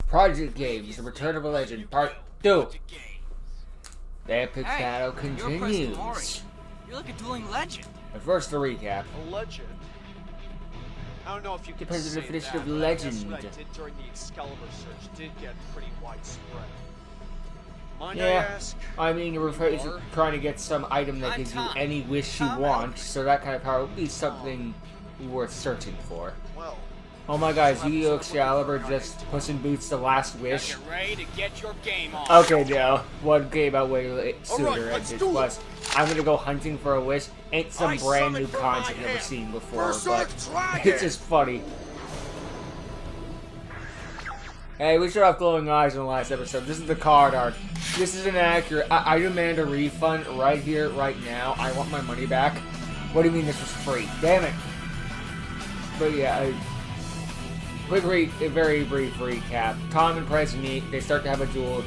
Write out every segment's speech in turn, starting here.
Project Games, The Return of a Legend, Part 2. The epic battle continues. You're like a dueling legend. But first, the recap. A legend? I don't know if you can Depends on the say definition that, of but legend. I guess what I did during the Excalibur search did get pretty widespread. Mind I Yeah, ask? I mean, you're trying to get some item that gives you any wish you want, so that kind of power would be something worth searching for. Well, Oh my god, is Yu-Gi-Oh! Excalibur just Puss in Boots the last wish? Get ready to get your game on. Okay, no. One came out way sooner, Alright, and let's it do was, I'm gonna go hunting for a wish. Ain't some I brand new summon from concept my I've never hand. seen before, Berserk but Dragon! it's just funny. Hey, we showed off glowing eyes in the last episode. This is the card art. This is inaccurate. I demand a refund right here, right now. I want my money back. What do you mean this was free? Damn it. But yeah, a very brief recap. Tom and Prez meet. They start to have a duel.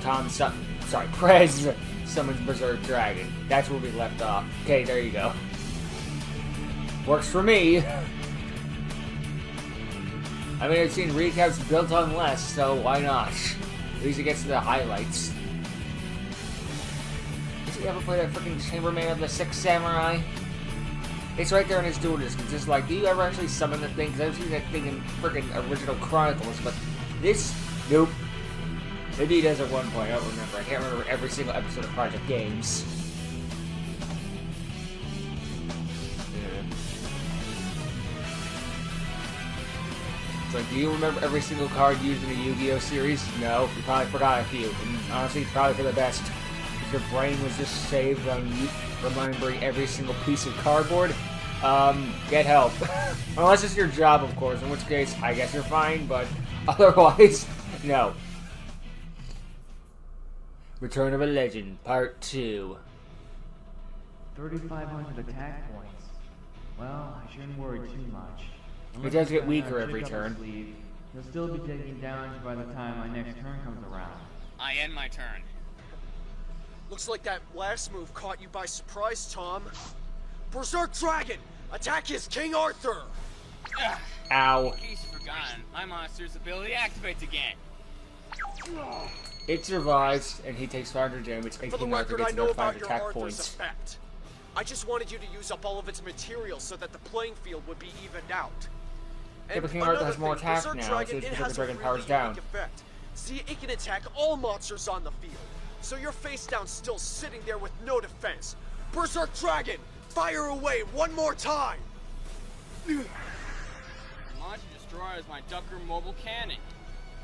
Prez summons Berserk Dragon. That's where we left off. Okay, there you go. Works for me. I mean, I've seen recaps built on less, so why not? At least it gets to the highlights. Did you ever play that freaking Chambermaid of the Sixth Samurai? It's right there in his duel disc. It's just like, do you ever actually summon the thing? Because I've seen that thing in freaking original Chronicles, but this, nope. Maybe he does at one point, I don't remember. I can't remember every single episode of Project Games. It's like, do you remember every single card used in the Yu-Gi-Oh! Series? No, you probably forgot a few. And honestly, probably for the best. If your brain was just saved on you remembering every single piece of cardboard, get help. Unless it's your job, of course, in which case, I guess you're fine, but otherwise, no. Return of a Legend, Part 2. 3,500 attack points. Well, I shouldn't worry too much. It does get weaker every turn. He'll still be taking damage by the time my next turn comes around. I end my turn. looks like that last move caught you by surprise, Tom. Berserk Dragon! Attack his King Arthur! Ow. In case you've forgotten, my monster's ability activates again. It survives, and he takes 500 damage, and For the King Arthur record, I gets know another 5 about your attack Arthur's points. effect. I just wanted you to use up all of its material so that the playing field would be evened out. Yeah, but King Arthur has more attack Berserk now, Dragon, so his it Berserk has a Dragon really powers down. unique effect. See, it can attack all monsters on the field. So you're face down still sitting there with no defense. Berserk Dragon, fire away one more time! Launch and destroy is my Ducker mobile cannon.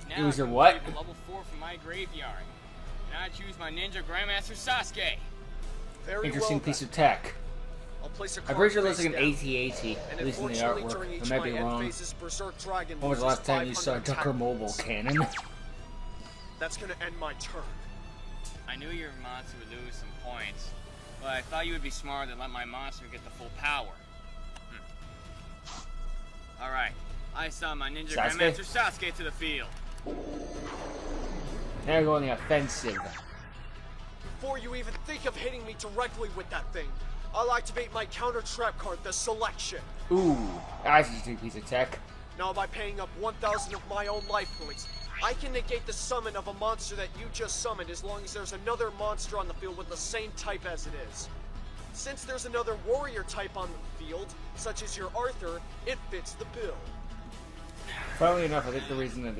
Now It was I a can what? retrieve a level 4 from my graveyard. Now I choose my ninja Grandmaster Sasuke. Very Interesting well, piece then. of tech. I'll place a I'm card pretty sure it looks face like an down. AT-AT, And at least in the unfortunately, artwork. during I each might my be end wrong. phases, Berserk Dragon When was the loses last time you saw 500 Ducker attack Mobile points. Cannon? That's gonna end my turn. I knew your monster would lose some points, but I thought you would be smarter than let my monster get the full power. Alright, I saw my ninja Sasuke? Grandmaster Sasuke to the field. Now go on the offensive. Before you even think of hitting me directly with that thing, I'll activate my counter trap card, the Selection. Ooh, that's an interesting piece of tech. Now by paying up 1,000 of my own life points, I can negate the summon of a monster that you just summoned as long as there's another monster on the field with the same type as it is. Since there's another warrior type on the field, such as your Arthur, it fits the bill. Funnily enough, I think the reason that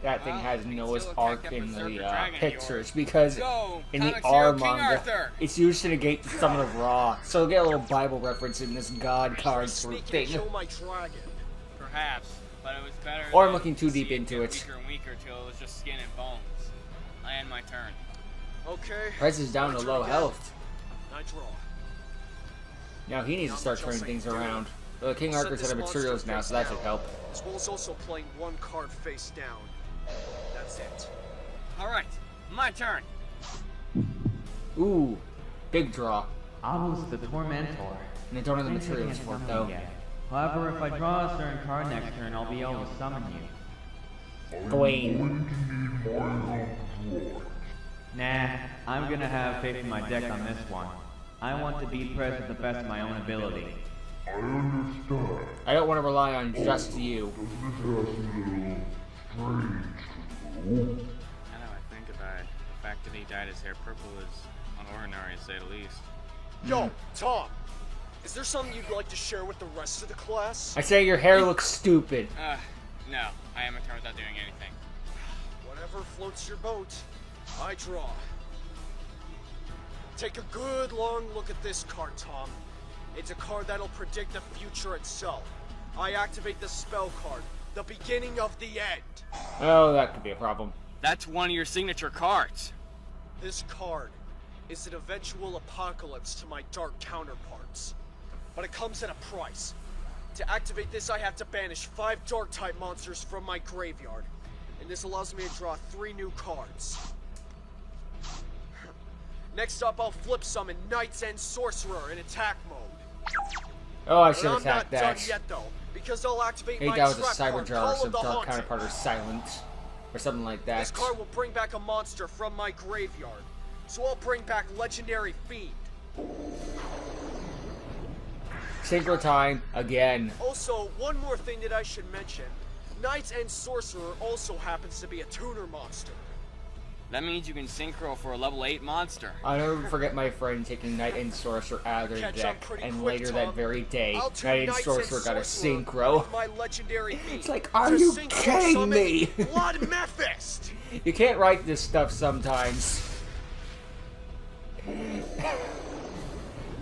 that thing has Noah's still Ark attack in that the Berserker Dragon of picture yours. is because Go, in the Comic R Zero King manga, Arthur. it's used to negate the summon of Ra. So you'll get a little Bible reference in this God card sort of Sneak and thing. kill my dragon. Perhaps, but it was better. Or I'm than looking too to deep see into get it. Weaker and weaker till it was just skin and bones. I end my turn. Okay. Prez is down my to turn low again. health. I draw. Now he needs to start turning things around. Well, King I'll set Arthur's this out of materials monster now, face so that should down, help. as well as also playing one card face down. That's it. Alright, my turn. Ooh, big draw. Obelisk the Tormentor. And they don't have the Ain't taking materials a for it summon though. yet. However, if I draw a certain card next turn, I'll be able to summon you. Gawain. Nah, I'm gonna have faith in my deck on this one. I want to beat Prez to the best of my own ability. I don't want to rely on just you. Now that I think about it, the fact that he dyed his hair purple is unordinary, to say the least. Yo, Tom, is there something you'd like to share with the rest of the class? I say your hair looks stupid. No, I am returned without doing anything. Whatever floats your boat, I draw. Take a good long look at this card, Tom. It's a card that'll predict the future itself. I activate the spell card, the beginning of the end. Oh, that could be a problem. That's one of your signature cards. This card is an eventual apocalypse to my dark counterparts. But it comes at a price. To activate this, I have to banish 5 dark-type monsters from my graveyard. And this allows me to draw 3 new cards. Next up, I'll flip summon Knight's End Sorcerer in attack mode. Oh, I But should I'm attack not done that. yet, though, because I'll activate Hey, my that was a trap cyber card, jar, Call so of the dark Haunted. counterpart is silent. Or something like that. This card will bring back a monster from my graveyard. So I'll bring back Legendary Fiend. Synchro time, again. Also, one more thing that I should mention. Knight's End Sorcerer also happens to be a tuner monster. That means you can synchro for a level 8 monster. I'll never forget my friend taking Knight and Sorcerer out of their Catch deck, up pretty and quick, later Tom. that very day, I'll turn Knight and Knight's Sorcerer End got a Sorcerer synchro. with my Legendary Fiend It's like, are to you synchro kidding summon me? Blood Mephist! You can't write this stuff sometimes.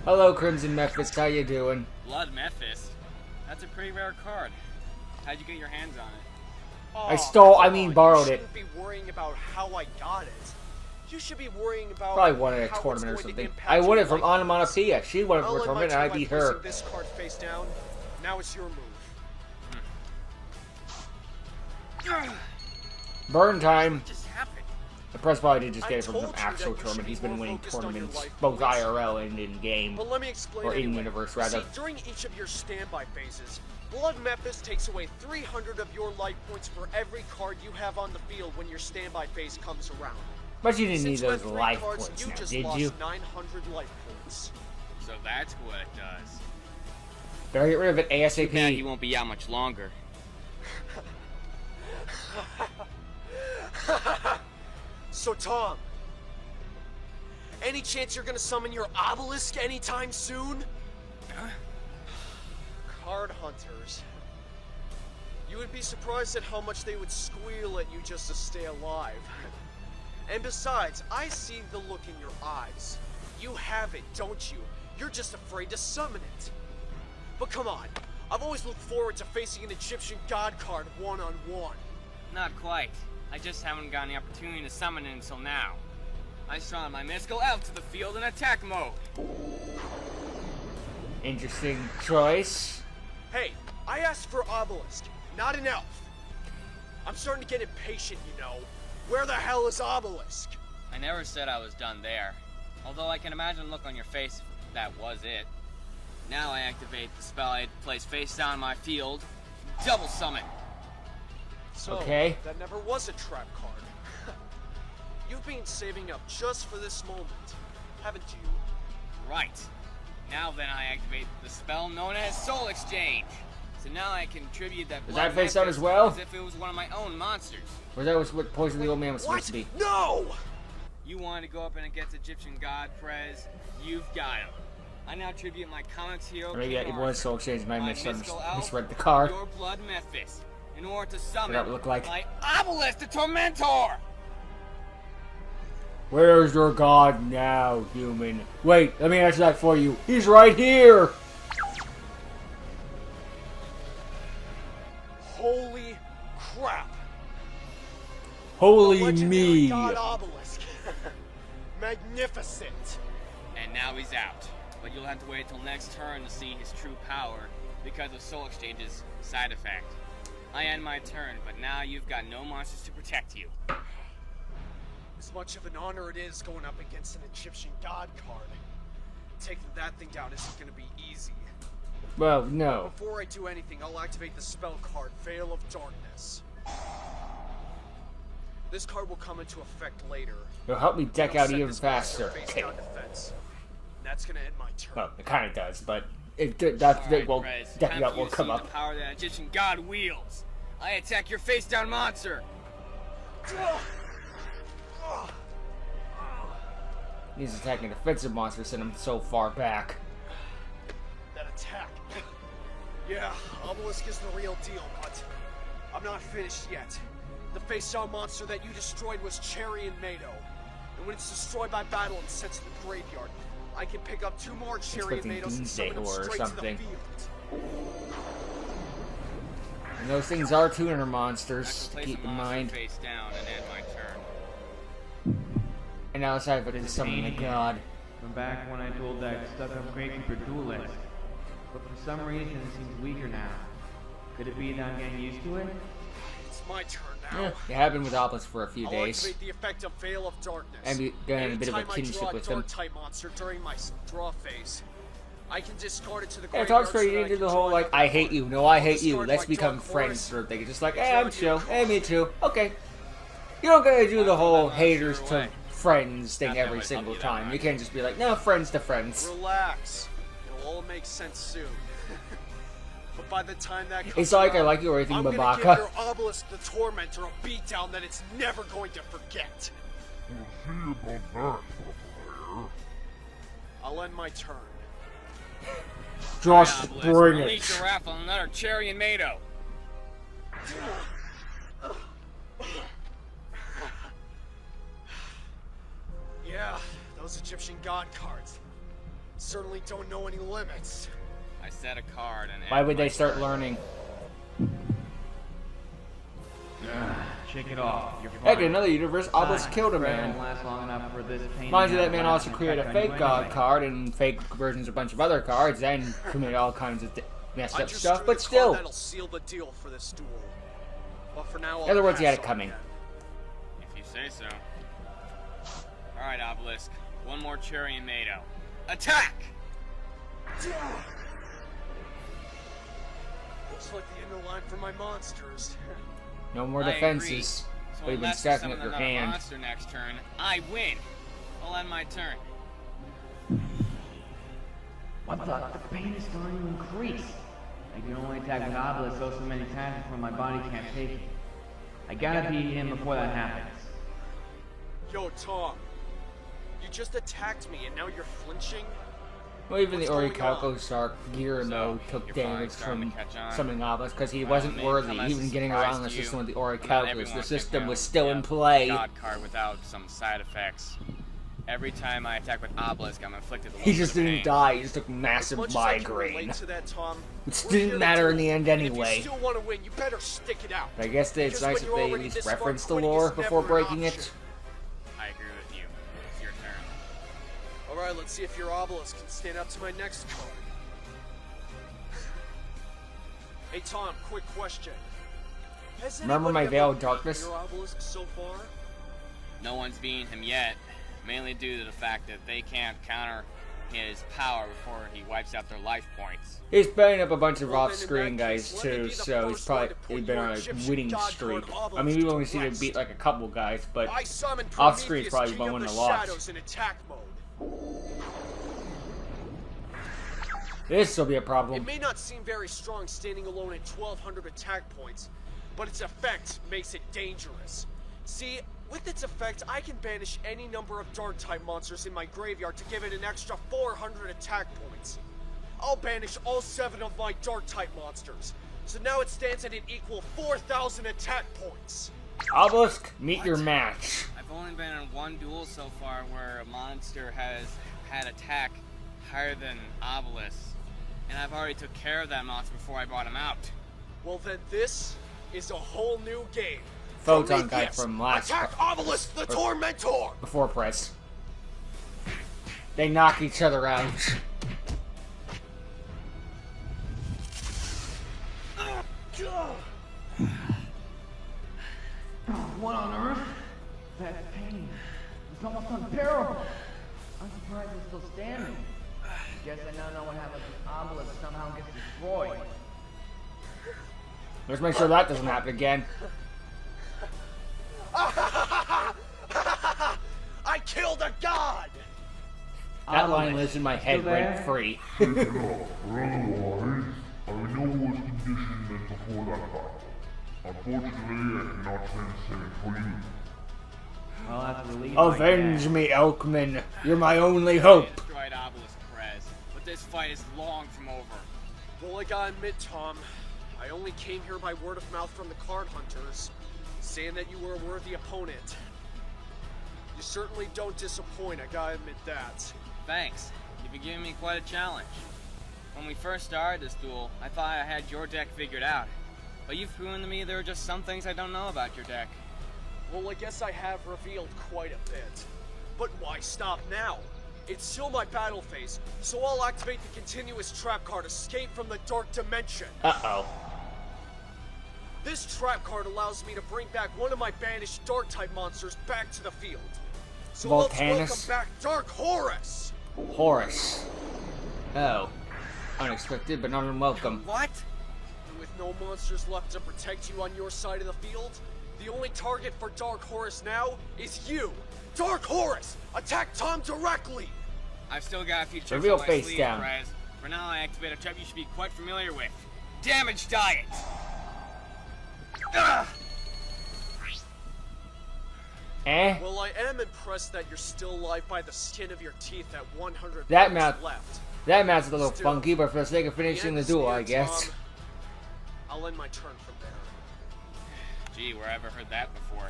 Hello, Crimson Mephist, how you doing? Blood Mephist? That's a pretty rare card. How'd you get your hands on it? Aw, I borrowed you it. shouldn't be worrying about how I got it. You should be worrying about Probably won at a how it's tournament or going to something. impact I won your it from life. Onomatopoeia. She won it I'll from a end my tournament, and I turn beat by her. placing this card face down. Now it's your move. Burn time. What just happened? The Prez probably did just I get it from told some you that actual you should tournament. be He's been more winning focused on your tournaments, life both points. IRL and in-game. But let me explain Or anyway. in-universe, rather. See, during each of your standby phases, Blood Mephist takes away 300 of your life points for every card you have on the field when your standby phase comes around. But you didn't need Since you had those 3 life cards, points you now, just did lost you? 900 life points. So that's what it does. Better get rid of it Too bad ASAP. you won't be out much longer. So Tom, any chance you're gonna summon your obelisk anytime soon? Card hunters. You would be surprised at how much they would squeal at you just to stay alive. And besides, I see the look in your eyes. You have it, don't you? You're just afraid to summon it. But come on, I've always looked forward to facing an Egyptian god card one-on-one. Not quite. I just haven't gotten the opportunity to summon it until now. I saw my mystical elf to the field in attack mode. Interesting choice. Hey, I asked for obelisk, not an elf. I'm starting to get impatient, you know. Where the hell is obelisk? I never said I was done there. Although I can imagine the look on your face if that was it. Now I activate the spell I place face down on my field. Double summon. So, Okay. that never was a trap card. You've been saving up just for this moment, haven't you? Right. Now then I activate the spell known as Soul Exchange. So now I can attribute that Does blood that face down Mephist as well? as if it was one of my own monsters. Or that was what Poison the Old Man was supposed What? to be. No! You wanted to go up and against Egyptian god Prez, you've got him. I now attribute my comics hero Or maybe it King was Arthur, Soul Exchange and I my mystical elf, misread the card. your blood Mephist, in order to summon that would look like? my obelisk the Tormentor! Where's your god now, human? Wait, let me answer that for you. He's right here! Holy crap! Holy The legendary me! god obelisk. Magnificent! And now he's out. But you'll have to wait till next turn to see his true power because of Soul Exchange's side effect. I end my turn, but now you've got no monsters to protect you. As much of an honor it is going up against an Egyptian god card, taking that thing down isn't gonna be easy. Well, no. Before I do anything, I'll activate the spell card, Veil of Darkness. This card will come into effect later. It'll help me deck I'll out set even this monster faster. face Okay. down defense. And that's gonna end my turn. Well, it kind of does, but that Alright, will Prez, deck time out for you will to come see up. the power that Egyptian god wields. I attack your face down monster. He's attacking defensive monsters, sent him so far back. That attack. Yeah, Obelisk is the real deal, but I'm not finished yet. The face-down monster that you destroyed was Cherry and Mado. And when it's destroyed by battle and sent to the graveyard, I can pick up 2 more Cherry and Mados and summon them straight to the field. And those things are tuner I can monsters, place keep a in monster mind. face down and end my turn. And now it's time for the summon the god. From back when I told that stuck-up Kratos duelist. But for some reason it seems weaker now. Could it be that I'm getting used to it? It's my turn now. Yeah, it happened with Obelisk for a few I'll days. activate the effect of Veil of Darkness. And getting a bit of a Anytime I kinship draw with a him. Dark-type monster during my draw phase, I can discard it to the Yeah, graveyard. talks so straight that I into can the whole, draw like, another I hate card. you, no, I I'll hate you, discard let's my become Dark friends Forest sort of thing. It's just like, and hey, draw I'm a new chill, hey, card. me too, okay. You don't gotta do the whole Well, haters sure to way. friends thing Not that every would single help you that time. much. You can't just be like, no, friends to friends. Relax. It'll all make sense soon. But by the time that comes It's like I around, like you or anything, I'm gonna give Babaka. your Obelisk the Tormentor a beatdown that it's never going to forget. I'll end my turn. Just Obelisk, bring release it. your raffle on another Cherry and Mado. Yeah, those Egyptian god cards certainly don't know any limits. I set a card and Why end would my they start turn. learning? Shake it off. You're Heck, fine. in another universe, Obelisk Fine. killed a Prez man. won't last long enough for this pain Mind to you, have that man a also lasting created a effect on fake you god anyway. card and fake versions of a bunch of other cards and committed all kinds of messed I up just stuff, drew but the still. card that'll seal the deal for this duel. But for now, In other words, he had it pass on coming. that. If you say so. Alright, Obelisk. One more Cherry and Mado. Attack! Looks like the end of the line for my monsters. No more I defenses. agree. So But you've been unless you stacking summon up your another hand. monster next turn, I win. I'll end my turn. What the? The pain is starting to increase. I can only attack with Obelisk so many times before my body can't take it. I gotta beat him before that happens. Yo, Tom. You just attacked me and now you're flinching? Well, even the What's going Orichalco Shark Gear So, mode took you're finally damage starting from to catch on? summoning Obelisk because he Well, wasn't maybe worthy. come as Even a getting surprise around the to system you. with the Not Orichalcos, everyone the can system count, was still in yeah, play. God card without some side effects. Every time I attack with Obelisk, I'm inflicted. He just didn't die, he just took massive As much as I can migraine. relate to that, Tom, Which we're didn't here to matter in duel, the end and anyway. If you still want to win, you better stick it out. But I guess that it's Because nice when if you're they at already least this far, reference the quitting lore is never before an breaking option. it. I agree with you. It's your turn. Alright, let's see if your Obelisk can stand up to my next card. Hey Tom, quick question. Has Remember my anybody Veil ever of Darkness? beaten your Obelisk so far? No one's beaten him yet, mainly due to the fact that they can't counter his power before he wipes out their life points. He's playing up a bunch of Well, then, off-screen in that guys case, let me too, be the so he's first one probably to put he's been your on a Egyptian winning god streak. card I mean, we've only to seen him rest. beat like a couple guys, but I summoned off-screen's Prometheus, probably King won of a the lot. Shadows in attack mode. this will be a It problem. may not seem very strong standing alone at 1200 attack points, but its effect makes it dangerous. See, with its effect, I can banish any number of dark-type monsters in my graveyard to give it an extra 400 attack points. I'll banish all 7 of my dark-type monsters, so now it stands at an equal 4,000 attack points. Obelisk, meet your match. I've only been in one duel so far where a monster has had attack higher than Obelisk, and I've already took care of that monster before I brought him out. Well then this is a whole new game. Photon guy Prometheus, from last attack Obelisk the Tormentor! before Prez. They knock each other out. What on earth? That pain. It's almost unbearable. I'm surprised it's still standing. Guess I now know what happens when Obelisk somehow gets destroyed. Let's make sure that doesn't happen again. I killed a god! That line lives in my head Still there? rent free. Take it off, or otherwise, I know worse condition than before that battle. Unfortunately, I cannot send for you. I'll have to relieve my Avenge dad. me, Elkman. You're my only hope. I destroyed Obelisk, Prez, but this fight is long from over. Well, I gotta admit, Tom, I only came here by word of mouth from the card hunters, saying that you were a worthy opponent. You certainly don't disappoint, I gotta admit that. Thanks. You've been giving me quite a challenge. When we first started this duel, I thought I had your deck figured out. But you've proven to me there are just some things I don't know about your deck. Well, I guess I have revealed quite a bit. But why stop now? It's still my battle phase, so I'll activate the continuous trap card Escape from the Dark Dimension. Uh-oh. This trap card allows me to bring back one of my banished Dark-type monsters back to the field. So let's Voltanus? welcome back Dark Horus! Horus. Oh. Unexpected, but not unwelcome. What? And with no monsters left to protect you on your side of the field, the only target for Dark Horus now is you! Dark Horus! Attack Tom directly! I've still got a few tricks Reveal up my face sleeve, down. Prez. For now, I activate a trap you should be quite familiar with. Damage Diet! Ugh! Eh? Well, I am impressed that you're still alive by the skin of your teeth at 100 That rounds mouth- left. That match is a little Still, funky, but for the sake of finishing end the is duel, near, I guess. Tom. I'll end my turn from there. Gee, where have I heard that before?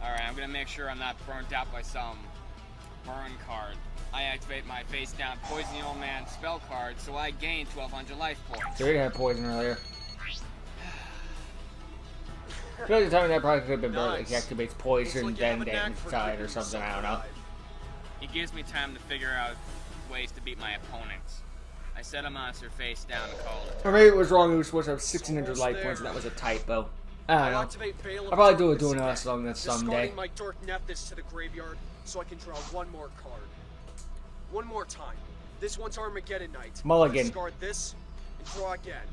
Alright, I'm gonna make sure I'm not burnt out by some burn card. I activate my face down Poison the Old Man spell card, so I gain 1200 life points. They already had poison earlier. I feel like the timing that probably could have been better. Like he Nice. activates Looks poison, like you then have a knack for side keeping or something. yourself I don't know. alive. It gives me time to figure out ways to beat my opponents. I set a monster face down to call it. Or maybe it was wrong. It was supposed to have 1600 Almost life there. points, and that was a typo. I I'll don't know. activate Veil of I'll probably do a Darkness doing again, us along that someday. discarding my Dark Nephthys to the graveyard so I can draw one more card. One more time. This one's Armageddon Night. Mulligan. Discard this and draw again.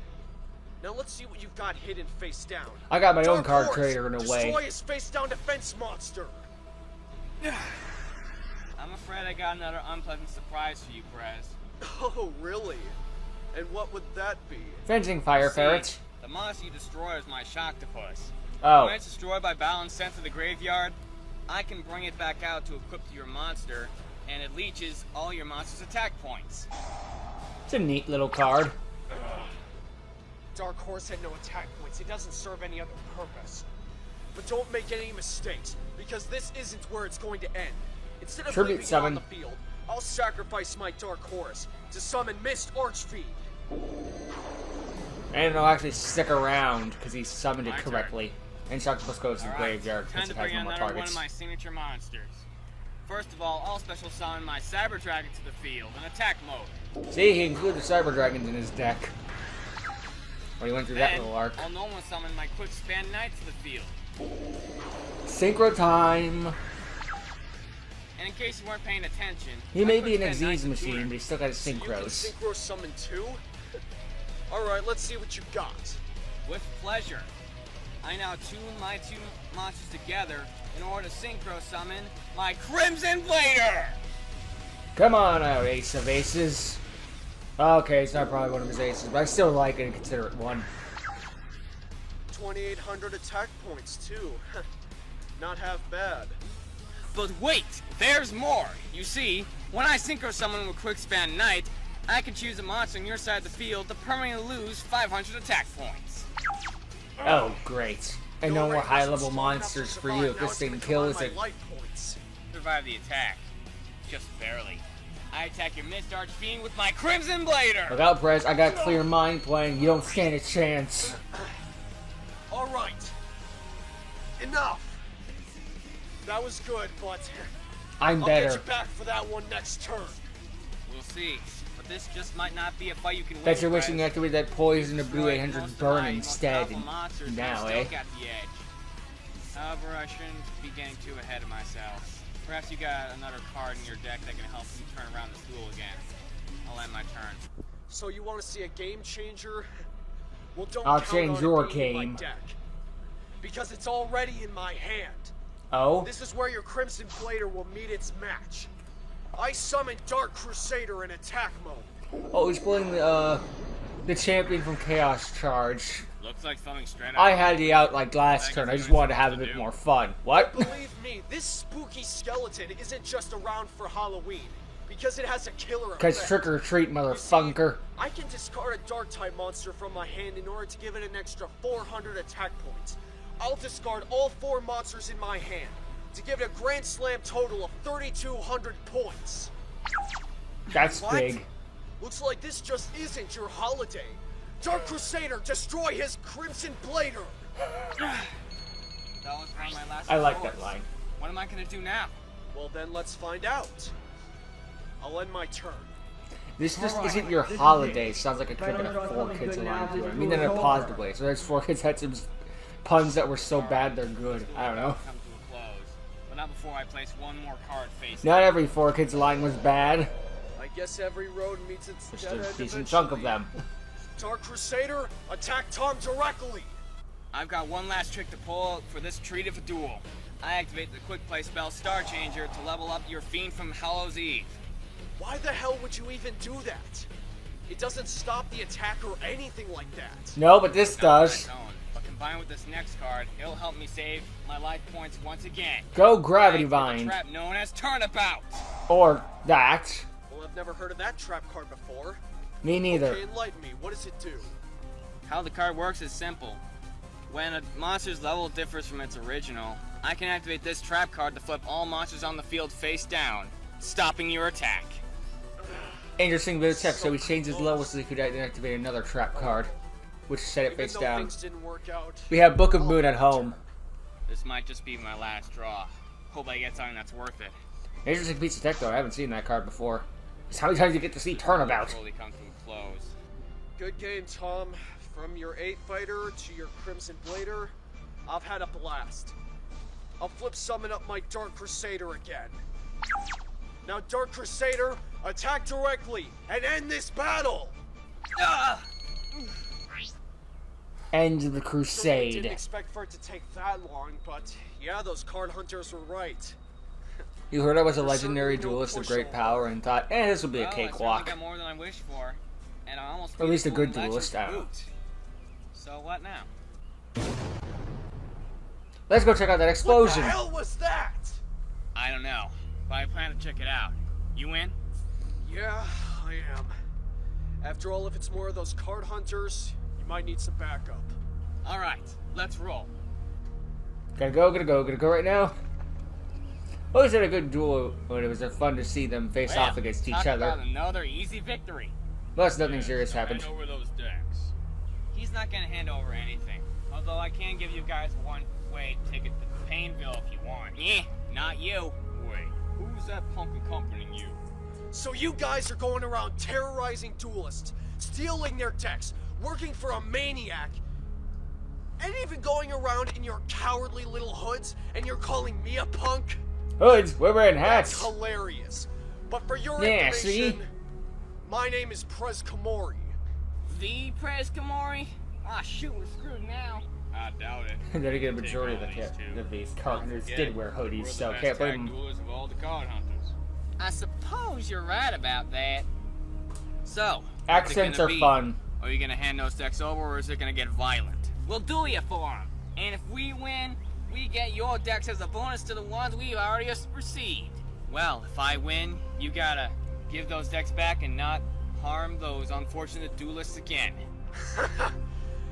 Now let's see what you've got hidden face down. I got my own Dark card Horse, trader in a way. Destroy his face down defense monster. I'm afraid I got another unpleasant surprise for you, Prez. Oh, really? And what would that be? Fencing fire See, ferrets. the monster you destroy is my Shocktopus. Oh. When it's destroyed by battle and sent to the graveyard, I can bring it back out to equip to your monster, and it leeches all your monster's attack points. It's a neat little card. Dark Horse had no attack points. It doesn't serve any other purpose. But don't make any mistakes, because this isn't where it's going to end. Instead of Tribute leaving it summon. on the field, I'll sacrifice my Dark Horse to summon Mist Archfiend. And it'll actually stick around because he summoned it My turn. correctly. And Shocktopus goes to the Alright, graveyard time because to it has bring no in more another one of targets. my signature monsters. First of all, I'll special summon my Cyber Dragon to the field in attack mode. See, he included the Cyber Dragons in his deck. When he went through that Then, little arc. I'll normal summon my Quick Span Knight to the field. Synchro time! And in case you weren't paying attention, He my may be Quick an Span Knight's Aziz a machine, tuner. but he's still got his So you can synchros. synchro summon too? Alright, let's see what you got. With pleasure. I now tune my two monsters together in order to synchro summon my Crimson Blader! Come on out, Ace of Aces. Okay, it's not probably one of his aces, but I still like it and consider it one. 2,800 attack points too. Not half bad. But wait, there's more! You see, when I synchro summon with Quick Span Knight, I can choose a monster on your side of the field to permanently lose 500 attack points. Oh, great. And no Your more rank high-level wasn't strong enough monsters to for survive, you. If now this it's thing gonna kills combine it. my life points. Survive the attack. Just barely. I attack your Mist Archfiend with my Crimson Blader! Look out, Prez. I got Clear Mind playing. You don't stand a chance. Alright. Enough! That was good, but I'm I'll get better. you back for that one next turn. We'll see. But this just might not be a fight you can win. Bet you're wishing you Prez. activated that poison to Blue Destroyed 800 most of burn my instead. most powerful monsters, but Now, still eh? got the edge. However, I shouldn't be getting too ahead of myself. Perhaps you got another card in your deck that can help you turn around this duel again. I'll end my turn. So you want to see a game changer? Well, don't I'll count change on your it being in game. my deck. Because it's already in my hand. Oh? This is where your Crimson Blader will meet its match. I summon Dark Crusader in attack mode. Oh, he's pulling the champion from Chaos Charge. Looks like something straight out. I had the out like last turn. I just wanted to have a bit more fun. What? Believe me, this spooky skeleton isn't just around for Halloween. Because it has a killer Because effect. trick or treat, motherfucker. I can discard a dark type monster from my hand in order to give it an extra 400 attack points. I'll discard all 4 monsters in my hand to give it a grand slam total of 3,200 points. That's What? big. Looks like this just isn't your holiday. Dark Crusader, destroy his Crimson Blader! That was one of my last I like reports. that line. What am I gonna do now? Well then, let's find out. I'll end my turn. This just Alright, isn't your this is holiday. it. Sounds like it If I could have don't been a draw 4 something kids good now, line to it. I this mean that in a will positive over. way. So there's 4 kids had some puns that were so bad they're good. I don't know. Come to a close, but not before I place one more card face. Not every 4 kids line was bad. I guess every road meets its Just dead a end decent chunk of eventually. them. Dark Crusader, attack Tom directly! I've got one last trick to pull for this treat of a duel. I activate the quick play spell Star Changer to level up your fiend from Hallows Eve. Why the hell would you even do that? It doesn't stop the attack or anything like that. No, but this Not on does. its own, but combined with this next card, it'll help me save my life points once again. Go Gravity Thanks for the Vine. trap known as Turnabout. Or that. Well, I've never heard of that trap card before. Me neither. Okay, enlighten me. What does it do? How the card works is simple. When a monster's level differs from its original, I can activate this trap card to flip all monsters on the field face down, stopping your attack. Interesting bit of text. So he changed his level so he could activate another trap card, which set it Even face though down. things didn't work out. We have Book of Moon at home. This might just be my last draw. Hope I get something that's worth it. Interesting piece of tech though. I haven't seen that card before. It's how many times you get to see Turnabout. Slowly come to a close. Good game, Tom. From your 8 fighter to your Crimson Blader, I've had a blast. I'll flip summon up my Dark Crusader again. Now, Dark Crusader, attack directly and end this battle! End the Certainly didn't crusade. expect for it to take that long, but yeah, those card hunters were right. You heard I was a There's legendary certainly no duelist of push great over. power and thought, this will be a Well, I certainly cakewalk. got more than I wished for, and I almost Or at least a beat good Golden duelist, I Legends don't know. to boot. So what now? Let's go check out that What the explosion. hell was that? I don't know, but I plan to check it out. You in? Yeah, I am. After all, if it's more of those card hunters, you might need some backup. All right, let's roll. Gotta go right now. Always had a good duel when it was fun to see them face Well, off against each talk other. about another easy victory. Plus, nothing serious happened. Hand over those decks. He's not gonna hand over anything. Although I can give you guys one-way ticket to Painville if you want. Not you. Wait, who's that punk accompanying you? So you guys are going around terrorizing duelists, stealing their decks, working for a maniac, and even going around in your cowardly little hoods, and you're calling me a punk? Hoods, we're wearing That's hats. hilarious. But for your Yeah, information, see? my name is Prez Kamori. The Prez Kamori? Ah, shoot, we're screwed now. I doubt it. Then again, the Take majority all of these these two. card hunters Don't did wear forget, hoodies, we're so the can't best blame tag them. duelists of all the card hunters. I suppose you're right about that. So, what's it Accents gonna are be? fun. Are you gonna hand those decks over, or is it gonna get violent? We'll duel you for them. And if we win, we get your decks as a bonus to the ones we've already received. Well, if I win, you gotta give those decks back and not harm those unfortunate duelists again.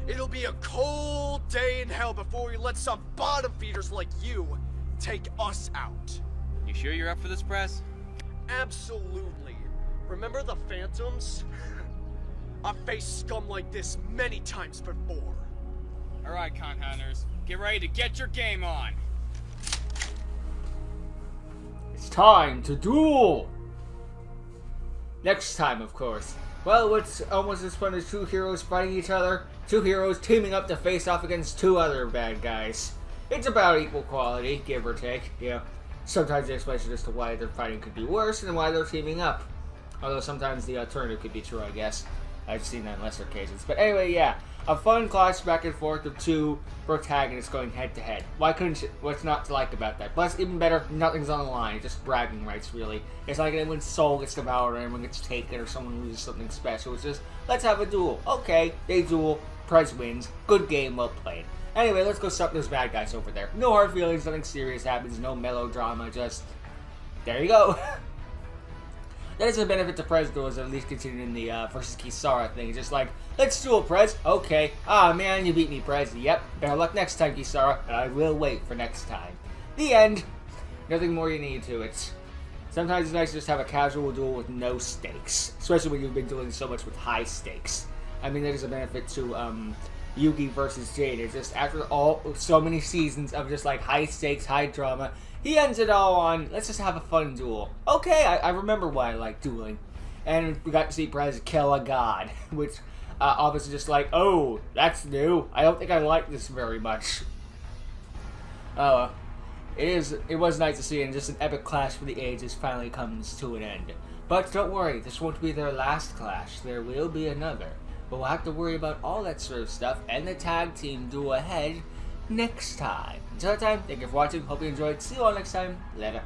It'll be a cold day in hell before we let some bottom feeders like you take us out. You sure you're up for this, Prez? Absolutely. Remember the Phantoms? I've faced scum like this many times before. Alright, con hunters, get ready to get your game on. It's time to duel! Next time, of course. Well, it's almost as fun as two heroes fighting each other. Two heroes teaming up to face off against two other bad guys. It's about equal quality, give or take. Yeah. Sometimes the explanation as to why they're fighting could be worse and why they're teaming up. Although sometimes the alternative could be true, I guess. I've seen that in lesser cases. But anyway, yeah. A fun clash back and forth of two protagonists going head to head. Why couldn't you, what's not to like about that? Plus, even better, nothing's on the line. Just bragging rights, really. It's like anyone's soul gets devoured or anyone gets taken or someone loses something special. It's just, let's have a duel. Okay, they duel. Prez wins. Good game, well played. Anyway, let's go stop those bad guys over there. No hard feelings, nothing serious happens, no melodrama, just... there you go. That is a benefit to Prez, though, is at least continuing the versus Kisara thing. Just like, let's duel, Prez. Okay. Ah, man, you beat me, Prez. Yep. Better luck next time, Kisara. And I will wait for next time. The end. Nothing more you need to it. Sometimes it's nice to just have a casual duel with no stakes. Especially when you've been dueling so much with high stakes. I mean, there's a benefit to Yugi versus Jade. It's just after so many seasons of just like high stakes, high drama, he ends it all on, let's just have a fun duel. Okay, I remember why I like dueling. And we got to see Prez kill a god, which obviously just like, oh, that's new. I don't think I like this very much. It was nice to see, and just an epic clash for the ages finally comes to an end. But don't worry, this won't be their last clash. There will be another. But we'll have to worry about all that sort of stuff and the tag team duel ahead next time. Until that time, thank you for watching. Hope you enjoyed. See you all next time. Later.